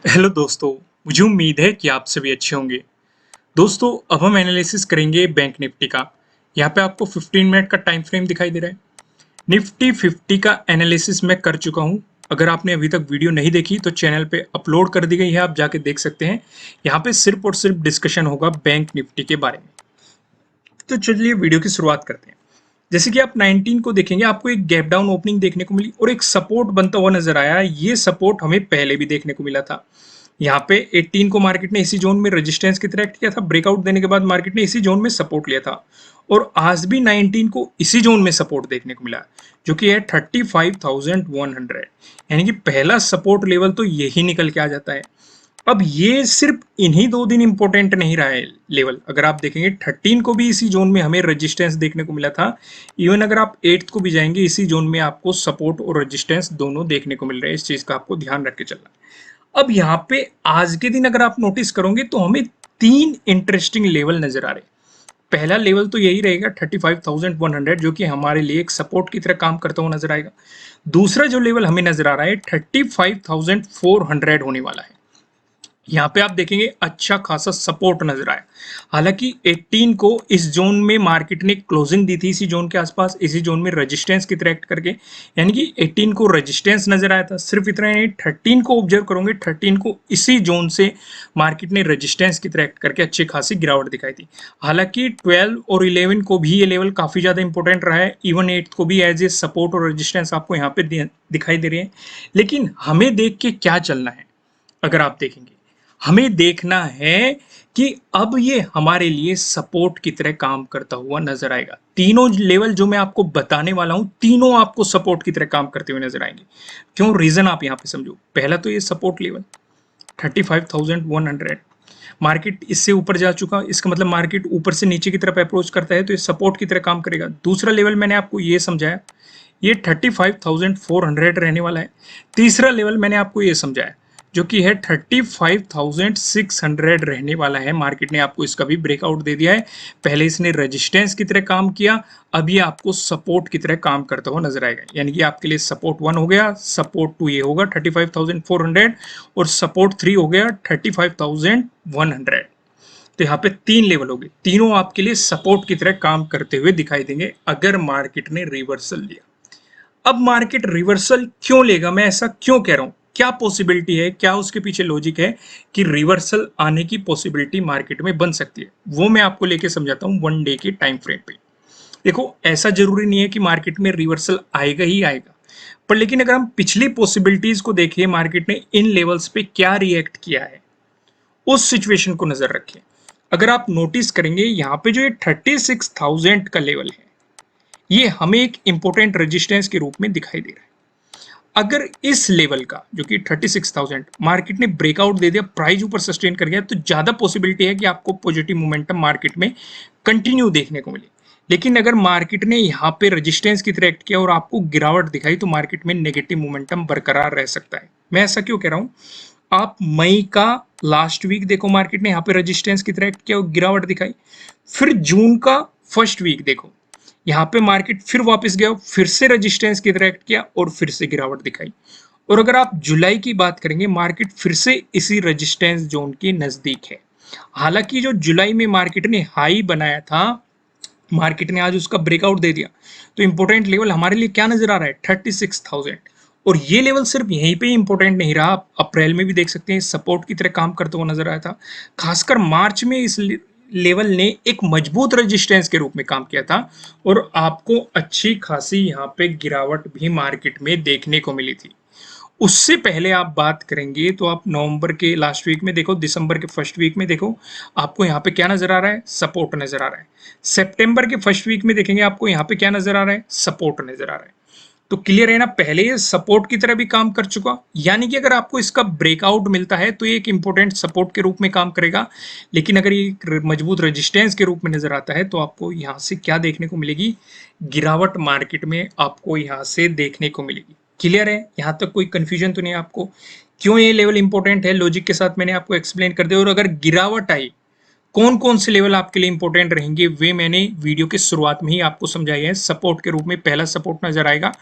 Hello दोस्तों, मुझे उम्मीद है कि आप सभी अच्छे होंगे। दोस्तों, अब हम एनालिसिस करेंगे बैंक निफ्टी का। यहाँ पे आपको 15 मिनट का टाइम फ्रेम दिखाई दे रहा है। निफ्टी 50 का एनालिसिस मैं कर चुका हूँ। अगर आपने अभी तक वीडियो नहीं देखी तो चैनल पे अपलोड कर दी गई है, आप जाके देख सकते हैं। यहाँ पे सिर्फ और सिर्फ डिस्कशन होगा बैंक निफ्टी के बारे में। तो चलिए वीडियो की शुरुआत करते हैं। जैसे कि आप 19 को देखेंगे, आपको एक गैप डाउन ओपनिंग देखने को मिली और एक सपोर्ट बनता हुआ नजर आया। ये सपोर्ट हमें पहले भी देखने को मिला था। यहाँ पे 18 को मार्केट ने इसी जोन में रेजिस्टेंस की तरह एक्ट किया था। ब्रेकआउट देने के बाद मार्केट ने इसी जोन में सपोर्ट लिया था और आज भी 19 को इसी जोन में सपोर्ट देखने को मिला, जो कि है 35,100। यानी कि पहला सपोर्ट लेवल तो यही निकल के आ जाता है। अब ये सिर्फ इन्हीं 2 दिन इंपॉर्टेंट नहीं रहा है लेवल। अगर आप देखेंगे 13 को भी इसी जोन में हमें रेजिस्टेंस देखने को मिला था। इवन अगर आप 8 को भी जाएंगे, इसी जोन में आपको सपोर्ट और रेजिस्टेंस दोनों देखने को मिल रहे हैं। इस चीज का आपको ध्यान रख के चलना है। अब यहाँ पे आज के दिन अगर आप नोटिस करोगे तो हमें 3 इंटरेस्टिंग लेवल नजर आ रहे हैं। पहला लेवल तो यही रहेगा 35,100, जो कि हमारे लिए एक सपोर्ट की तरह काम करता हुआ नजर आएगा। दूसरा जो लेवल हमें नजर आ रहा है 35,400 होने वाला है। यहाँ पे आप देखेंगे अच्छा खासा सपोर्ट नजर आया। हालांकि 18 को इस जोन में मार्केट ने क्लोजिंग दी थी, इसी जोन के आसपास, इसी जोन में रेजिस्टेंस की तरह एक्ट करके। यानी कि 18 को रेजिस्टेंस नजर आया था। सिर्फ इतना ही नहीं, 13 को ऑब्जर्व करोगे, 13 को इसी जोन से मार्केट ने रेजिस्टेंस की तरह एक्ट करके अच्छी खासी गिरावट दिखाई थी। हालांकि 12 और 11 को भी ये लेवल काफी ज्यादा इंपॉर्टेंट रहा है। इवन 8 को भी एज ए सपोर्ट और रेजिस्टेंस आपको यहाँ पे दिखाई दे रही है। लेकिन हमें देख के क्या चलना है, अगर आप देखेंगे, हमें देखना है कि अब ये हमारे लिए सपोर्ट की तरह काम करता हुआ नजर आएगा। तीनों लेवल जो मैं आपको बताने वाला हूं, तीनों आपको सपोर्ट की तरह काम करते हुए नजर आएंगे। क्यों? रीजन आप यहां पे समझो। पहला तो ये सपोर्ट लेवल 35,100, मार्केट इससे ऊपर जा चुका, इसका मतलब मार्केट ऊपर से नीचे की तरफ अप्रोच करता है तो ये सपोर्ट की तरह काम करेगा। दूसरा लेवल मैंने आपको ये समझाया, ये 35,400 रहने वाला है। तीसरा लेवल मैंने आपको ये समझाया, जो कि है 35,600 रहने वाला है। मार्केट ने आपको इसका भी ब्रेकआउट दे दिया है। पहले इसने रेजिस्टेंस की तरह काम किया, अब ये आपको सपोर्ट की तरह काम करता हुआ नजर आएगा। यानी कि आपके लिए सपोर्ट 1 हो गया, सपोर्ट 2 ये होगा 35,400 और सपोर्ट 3 हो गया 35,100। तो यहाँ पे 3 लेवल हो गए, तीनों आपके लिए सपोर्ट की तरह काम करते हुए दिखाई देंगे अगर मार्केट ने रिवर्सल लिया। अब मार्केट रिवर्सल क्यों लेगा, मैं ऐसा क्यों कह रहा हूं, क्या पॉसिबिलिटी है, क्या उसके पीछे लॉजिक है कि रिवर्सल आने की पॉसिबिलिटी मार्केट में बन सकती है, वो मैं आपको लेके समझाता हूं 1 डे के टाइम फ्रेम पे। देखो, ऐसा जरूरी नहीं है कि मार्केट में रिवर्सल आएगा ही आएगा, पर लेकिन अगर हम पिछली पॉसिबिलिटीज को देखें, मार्केट ने इन लेवल्स पे क्या रिएक्ट किया है, उस सिचुएशन को नजर रखें। अगर आप नोटिस करेंगे, यहाँ पे जो ये 36,000 का लेवल है, ये हमें एक इंपॉर्टेंट रेजिस्टेंस के रूप में दिखाई दे रहा है। अगर इस लेवल का, जो कि 36,000, मार्केट ने ब्रेकआउट दे दिया, प्राइस ऊपर सस्टेन कर गया, तो ज्यादा पॉसिबिलिटी है कि आपको पॉजिटिव मोमेंटम मार्केट में कंटिन्यू देखने को मिले। लेकिन अगर मार्केट ने यहाँ पे रेजिस्टेंस की तरह एक्ट किया और आपको गिरावट दिखाई, तो मार्केट में नेगेटिव मोमेंटम बरकरार रह सकता है। मैं ऐसा क्यों कह रहा हूं, आप मई का लास्ट वीक देखो, मार्केट ने यहाँ पे रेजिस्टेंस की तरह एक्ट किया और गिरावट दिखाई। फिर जून का फर्स्ट वीक देखो, यहाँ पे मार्केट फिर वापस गया, फिर से रेजिस्टेंस की तरह एक्ट किया और फिर से गिरावट दिखाई। और अगर आप जुलाई की बात करेंगे, मार्केट फिर से इसी रेजिस्टेंस जोन के नजदीक है। हालांकि जो जुलाई में मार्केट ने हाई बनाया था, मार्केट ने आज उसका ब्रेकआउट दे दिया। तो इंपॉर्टेंट लेवल हमारे लिए क्या नजर आ रहा है, 36,000। और ये लेवल सिर्फ यहीं पे इंपॉर्टेंट नहीं रहा, आप अप्रैल में भी देख सकते हैं सपोर्ट की तरह काम करता हुआ नजर आया था। खासकर मार्च में इस लेवल ने एक मजबूत रेजिस्टेंस के रूप में काम किया था और आपको अच्छी खासी यहाँ पे गिरावट भी मार्केट में देखने को मिली थी। उससे पहले आप बात करेंगे तो आप नवंबर के लास्ट वीक में देखो, दिसंबर के फर्स्ट वीक में देखो, आपको यहाँ पे क्या नजर आ रहा है, सपोर्ट नजर आ रहा है। सितंबर के फर्स्ट वीक में देखेंगे, आपको यहाँ पे क्या नजर आ रहा है, सपोर्ट नजर आ रहा है। तो क्लियर है ना, पहले ये सपोर्ट की तरह भी काम कर चुका। यानी कि अगर आपको इसका ब्रेकआउट मिलता है तो ये एक इंपॉर्टेंट सपोर्ट के रूप में काम करेगा। लेकिन अगर ये मजबूत रेजिस्टेंस के रूप में नजर आता है तो आपको यहाँ से क्या देखने को मिलेगी, गिरावट मार्केट में आपको यहाँ से देखने को मिलेगी। क्लियर है, यहाँ तक कोई कंफ्यूजन तो नहीं है आपको? क्यों ये लेवल इंपॉर्टेंट है, लॉजिक के साथ मैंने आपको एक्सप्लेन कर दिया। और अगर गिरावट आई कौन कौन से लेवल आपके लिए इंपॉर्टेंट रहेंगे वे मैंने वीडियो के शुरुआत में ही आपको समझाया है। सपोर्ट के रूप में पहला सपोर्ट नजर आएगा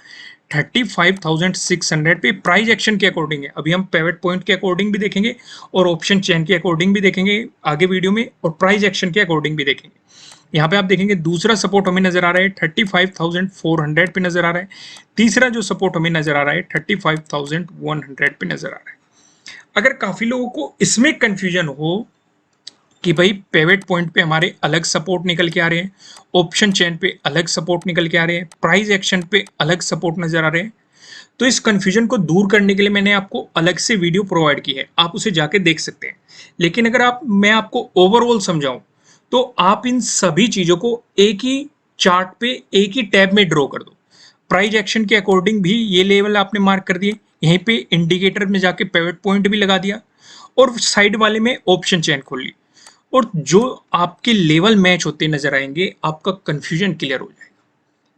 35,600 पे, प्राइस एक्शन के अकॉर्डिंग है। अभी हम पिवट पॉइंट के अकॉर्डिंग भी देखेंगे और ऑप्शन चेन के अकॉर्डिंग भी देखेंगे आगे वीडियो में, और प्राइस एक्शन के अकॉर्डिंग भी देखेंगे। यहाँ पे आप देखेंगे दूसरा सपोर्ट हमें नजर आ रहा है 35,400 पे नजर आ रहा है। तीसरा जो सपोर्ट हमें नजर आ रहा है 35,100 पे नजर आ रहा है। अगर काफी लोगों को इसमें कंफ्यूजन हो कि भाई पिवट पॉइंट पे हमारे अलग सपोर्ट निकल के आ रहे हैं, ऑप्शन चेन पे अलग सपोर्ट निकल के आ रहे हैं, प्राइस एक्शन पे अलग सपोर्ट नजर आ रहे हैं, तो इस कंफ्यूजन को दूर करने के लिए मैंने आपको अलग से वीडियो प्रोवाइड की है, आप उसे जाके देख सकते हैं। लेकिन अगर मैं आपको ओवरऑल समझाऊं तो आप इन सभी चीजों को एक ही चार्ट पे एक ही टैब में ड्रॉ कर दो। प्राइस एक्शन के अकॉर्डिंग भी ये लेवल आपने मार्क कर दिए, यहीं पे इंडिकेटर में जाके पिवट पॉइंट भी लगा दिया और साइड वाले में ऑप्शन चेन खोल ली, और जो आपके लेवल मैच होते नजर आएंगे आपका कंफ्यूजन क्लियर हो जाएगा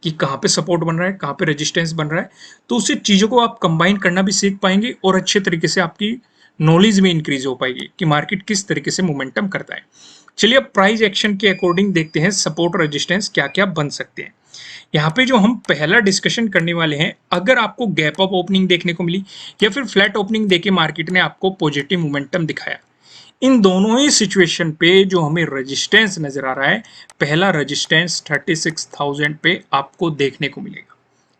कि कहाँ पे सपोर्ट बन रहा है, कहाँ पे रेजिस्टेंस बन रहा है। तो उससे चीजों को आप कंबाइन करना भी सीख पाएंगे और अच्छे तरीके से आपकी नॉलेज में इंक्रीज हो पाएगी कि मार्केट किस तरीके से मोमेंटम करता है। चलिए अब प्राइस एक्शन के अकॉर्डिंग देखते हैं सपोर्ट और रेजिस्टेंस क्या क्या बन सकते हैं। यहाँ पे जो हम पहला डिस्कशन करने वाले हैं, अगर आपको गैप अप ओपनिंग देखने को मिली या फिर फ्लैट ओपनिंग देके मार्केट ने आपको पॉजिटिव मोमेंटम दिखाया, इन दोनों ही सिचुएशन पे जो हमें रेजिस्टेंस नजर आ रहा है, पहला रेजिस्टेंस 36,000 पे आपको देखने को मिलेगा,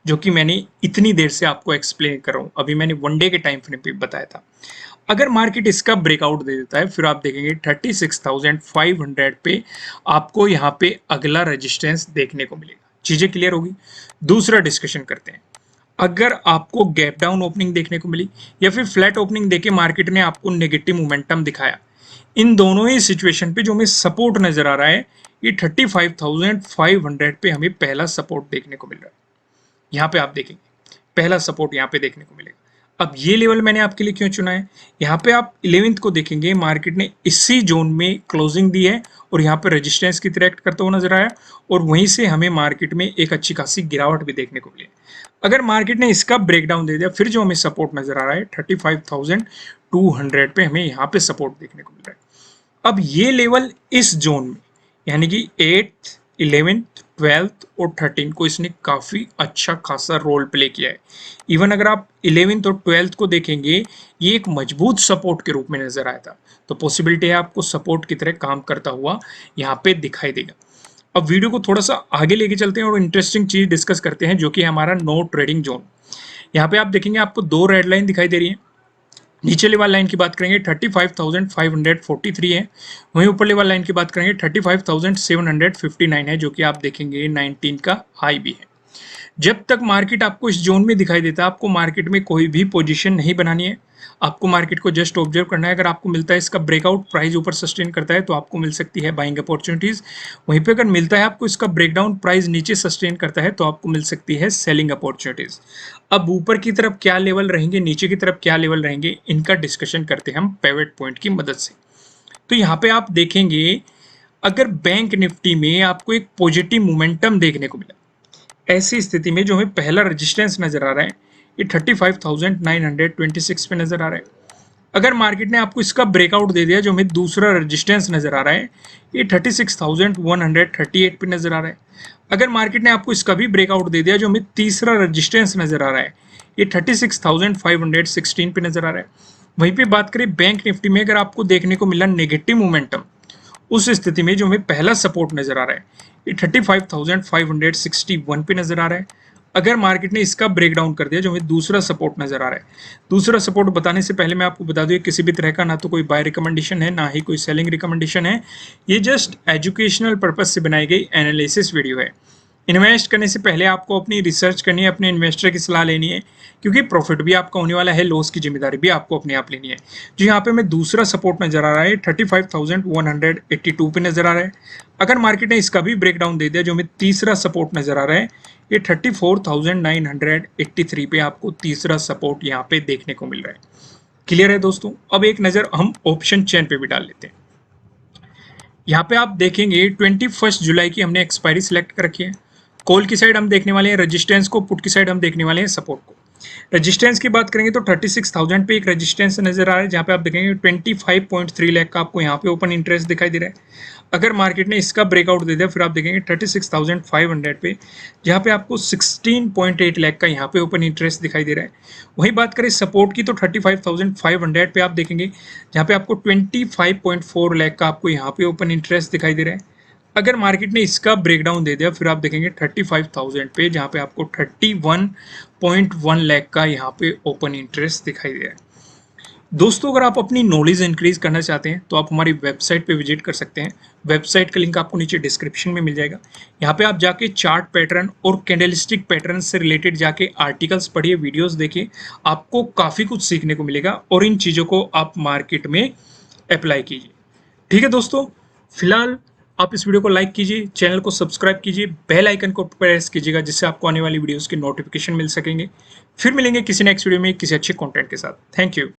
जो कि मैंने इतनी देर से आपको एक्सप्लेन कर रहा हूं। अभी मैंने वन डे के टाइम फ्रेम पे बताया था। अगर मार्केट इसका ब्रेकआउट दे देता है फिर आप देखेंगे 36,500 पे आपको यहाँ पे अगला रेजिस्टेंस देखने को मिलेगा। चीजें क्लियर होगी। दूसरा डिस्कशन करते हैं, अगर आपको गैप डाउन ओपनिंग देखने को मिली या फिर फ्लैट ओपनिंग देके मार्केट ने आपको नेगेटिव मोमेंटम दिखाया, इन दोनों ही सिचुएशन पे जो हमें सपोर्ट नजर आ रहा है ये 35,500 पे हमें पहला सपोर्ट देखने को मिल रहा है। यहाँ पे आप देखेंगे पहला सपोर्ट यहाँ पे देखने को मिलेगा। अब ये लेवल मैंने आपके लिए क्यों चुना है, यहाँ पे आप 11th को देखेंगे मार्केट ने इसी जोन में क्लोजिंग दी है और यहाँ पे रेजिस्टेंस की तरह एक्ट करता हुआ नजर आया, और वहीं से हमें मार्केट में एक अच्छी खासी गिरावट भी देखने को मिली। अगर मार्केट ने इसका ब्रेकडाउन दे दिया फिर जो हमें सपोर्ट नजर आ रहा है 35,200 पे हमें यहाँ पे सपोर्ट देखने को मिल रहा है। अब ये लेवल इस जोन में यानी कि 8th 11th 12th और 13 को इसने काफी अच्छा खासा रोल प्ले किया है। इवन अगर आप 11th और 12th को देखेंगे ये एक मजबूत सपोर्ट के रूप में नजर आया था, तो पॉसिबिलिटी है आपको सपोर्ट की तरह काम करता हुआ यहाँ पे दिखाई देगा। अब वीडियो को थोड़ा सा आगे लेके चलते हैं और इंटरेस्टिंग चीज डिस्कस करते हैं जो कि हमारा नो ट्रेडिंग जोन। यहाँ पे आप देखेंगे आपको दो रेड लाइन दिखाई दे रही है। नीचे वाली लाइन की बात करेंगे 35,543 है, वहीं ऊपर वाली लाइन की बात करेंगे 35,759 है, जो कि आप देखेंगे 19 का हाई भी है। जब तक मार्केट आपको इस जोन में दिखाई देता है आपको मार्केट में कोई भी पोजीशन नहीं बनानी है, आपको मार्केट को जस्ट ऑब्जर्व करना है। अगर आपको मिलता है इसका ब्रेकआउट प्राइस ऊपर सस्टेन करता है तो आपको मिल सकती है बाइंग अपॉर्चुनिटीज, वहीं पे अगर मिलता है आपको इसका ब्रेकडाउन प्राइस नीचे सस्टेन करता है तो आपको मिल सकती है सेलिंग अपॉर्चुनिटीज। अब ऊपर की तरफ क्या लेवल रहेंगे, नीचे की तरफ क्या लेवल रहेंगे, इनका डिस्कशन करते हैं हम पिवट पॉइंट की मदद से। तो यहाँ पे आप देखेंगे अगर बैंक निफ्टी में आपको एक पॉजिटिव मोमेंटम देखने को मिला, ऐसी स्थिति में जो हमें पहला रेजिस्टेंस नजर आ रहा है ये 35,926 पे नजर आ रहा है। अगर मार्केट ने आपको इसका ब्रेकआउट दे दिया जो हमें दूसरा रेजिस्टेंस नजर आ रहा है ये 36,138 पे नजर आ रहा है। अगर मार्केट ने आपको इसका भी ब्रेकआउट दे दिया जो हमें तीसरा रेजिस्टेंस नजर आ रहा है ये 36,516 पे नजर आ रहा है। वहीं पे बात करें बैंक निफ्टी में, अगर आपको देखने को मिला नेगेटिव मोमेंटम, उस स्थिति में जो हमें पहला सपोर्ट नजर आ रहा है ये 35,561 पे नजर आ रहा है। अगर मार्केट ने इसका ब्रेकडाउन कर दिया जो हमें दूसरा सपोर्ट नजर आ रहा है, दूसरा सपोर्ट बताने से पहले मैं आपको बता दूं किसी भी तरह का ना तो कोई बाय रिकमेंडेशन है ना ही कोई सेलिंग रिकमेंडेशन है, ये जस्ट एजुकेशनल पर्पज से बनाई गई एनालिसिस वीडियो है। इन्वेस्ट करने से पहले आपको अपनी रिसर्च करनी है, अपने इन्वेस्टर की सलाह लेनी है, क्योंकि प्रॉफिट भी आपका होने वाला है, लॉस की जिम्मेदारी भी आपको अपने आप लेनी है। जो यहाँ पे हमें दूसरा सपोर्ट नजर आ रहा है 35,182 पे नजर आ रहा है। अगर मार्केट ने इसका भी ब्रेकडाउन दे दिया जो हमें तीसरा सपोर्ट नजर आ रहा है ये 34,983 पे आपको तीसरा सपोर्ट यहाँ पे देखने को मिल रहा है। क्लियर है दोस्तों। अब एक नजर हम ऑप्शन चेन पे भी डाल लेते हैं। यहाँ पे आप देखेंगे 21 जुलाई की हमने एक्सपायरी सिलेक्ट कर रखी है। कॉल की साइड हम देखने वाले हैं रेजिस्टेंस को, पुट की साइड हम देखने वाले हैं सपोर्ट को। रेजिस्टेंस की बात करेंगे तो 36,000 पे एक रेजिस्टेंस नजर आ रहा है, जहाँ पे आप देखेंगे 25.3 लाख का आपको यहाँ पे ओपन इंटरेस्ट दिखाई दे रहा है। अगर मार्केट ने इसका ब्रेकआउट दे दिया फिर आप देखेंगे 36,500 पे, जहाँ पे आपको 16.8 लाख का यहाँ पे ओपन इंटरेस्ट दिखाई दे रहा है। वहीं बात करें सपोर्ट की तो 35,500 पे आप देखेंगे, जहाँ पे आपको 25.4 लाख का आपको यहाँ पे ओपन इंटरेस्ट दिखाई दे रहा है। अगर मार्केट ने इसका ब्रेकडाउन दे दिया फिर आप देखेंगे 35,000 पे, जहाँ पे आपको 31.1 लाख का यहाँ पे ओपन इंटरेस्ट दिखाई दे रहा है। दोस्तों अगर आप अपनी नॉलेज इंक्रीज करना चाहते हैं तो आप हमारी वेबसाइट पे विजिट कर सकते हैं। वेबसाइट का लिंक आपको नीचे डिस्क्रिप्शन में मिल जाएगा। यहाँ पे आप जाके चार्ट पैटर्न और कैंडलस्टिक पैटर्न से रिलेटेड जाके आर्टिकल्स पढ़िए, वीडियोस देखिए, आपको काफ़ी कुछ सीखने को मिलेगा और इन चीज़ों को आप मार्केट में अप्लाई कीजिए। ठीक है दोस्तों, फिलहाल आप इस वीडियो को लाइक कीजिए, चैनल को सब्सक्राइब कीजिए, बेल आइकन को प्रेस कीजिएगा जिससे आपको आने वाली वीडियोस के नोटिफिकेशन मिल सकेंगे। फिर मिलेंगे किसी नेक्स्ट वीडियो में किसी अच्छे कंटेंट के साथ। Thank you.